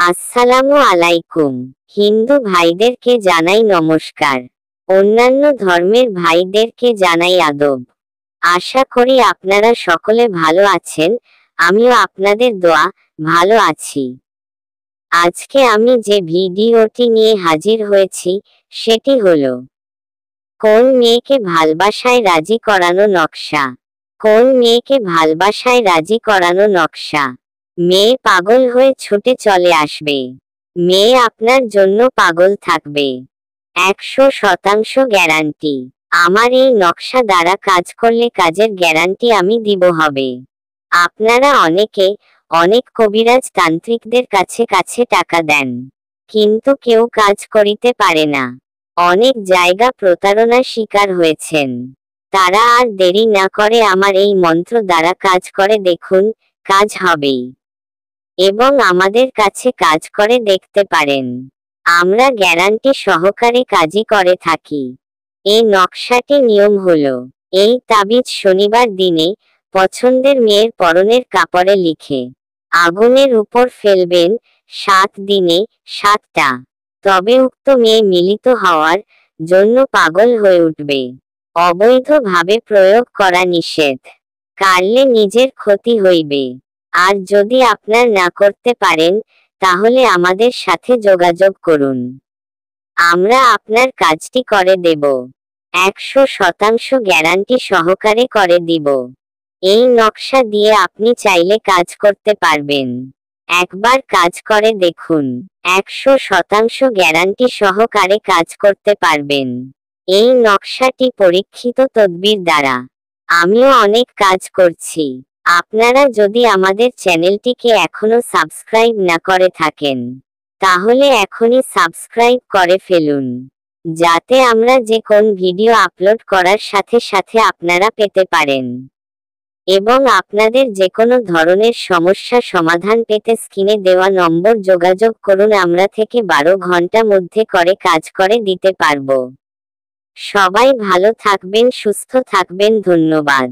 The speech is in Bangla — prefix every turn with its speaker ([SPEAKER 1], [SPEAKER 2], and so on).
[SPEAKER 1] আসসালামু আলাইকুম। হিন্দু ভাইদেরকে জানাই নমস্কার। অন্যান্য ধর্মের ভাইদেরকে জানাই আদব। আশা করি আপনারা সকলে ভালো আছেন, আমিও আপনাদের দোয়া ভালো আছি। আজকে আমি যে ভিডিওটি নিয়ে হাজির হয়েছি সেটি হলো কোন মেয়েকে ভালোবাসায় রাজি করানো নকশা। কোন মেয়েকে ভালোবাসায় রাজি করানো নকশা। মেয়ে পাগল হয়ে ছুটে চলে আসবে। মেয়ে আপনার জন্য পাগল থাকবে। 100% গ্যারান্টি। আমার এই নকশা দ্বারা কাজ করলে কাজের গ্যারান্টি আমি দিব হবে। আপনারা অনেকে অনেক কবিরাজ তান্ত্রিকদের কাছে টাকা দেন, কিন্তু কেউ কাজ করিতে পারে না। অনেক জায়গা প্রতারণার শিকার হয়েছেন। তারা আর দেরি না করে আমার এই মন্ত্র দ্বারা কাজ করে দেখুন, কাজ হবেই। এবং আমাদের কাছে কাজ করে দেখতে পারেন। আমরা গ্যারান্টি সহকারে কাজই করে থাকি। এই নকশাটি নিয়ম হলো, এই তাবিজ শনিবার দিনে পছন্দের মেয়ের পরনের কাপড়ে লিখে আগুনের উপর ফেলবেন 7 দিনে 7টা। তবে উক্ত মেয়ে মিলিত হওয়ার জন্য পাগল হয়ে উঠবে। অবৈধভাবে প্রয়োগ করা নিষেধ। কারলে নিজের ক্ষতি হইবে। আর যদি আপনার না করতে পারেন তাহলে আমাদের সাথে যোগাযোগ করুন। আমরা আপনার কাজটি করে দেব। 100% গ্যারান্টি সহকারে করে দিব। এই নকশা দিয়ে আপনি চাইলে কাজ করতে পারবেন। একবার কাজ করে দেখুন। 100% গ্যারান্টি সহকারে কাজ করতে পারবেন। এই নকশাটি পরীক্ষিত তদবির দ্বারা। আমিও অনেক কাজ করছি। আপনারা যদি আমাদের চ্যানেলটিকে এখনো সাবস্ক্রাইব না করে থাকেন তাহলে এখনই সাবস্ক্রাইব করে ফেলুন, যাতে আমরা যে কোন ভিডিও আপলোড করার সাথে সাথে আপনারা পেতে পারেন। এবং আপনাদের যে কোনো ধরনের সমস্যা সমাধান পেতে স্ক্রিনে দেওয়া নম্বর যোগাযোগ করুন। আমরা থেকে 12 ঘন্টা মধ্যে করে কাজ করে দিতে পারবো। সবাই ভালো থাকবেন, সুস্থ থাকবেন। ধন্যবাদ।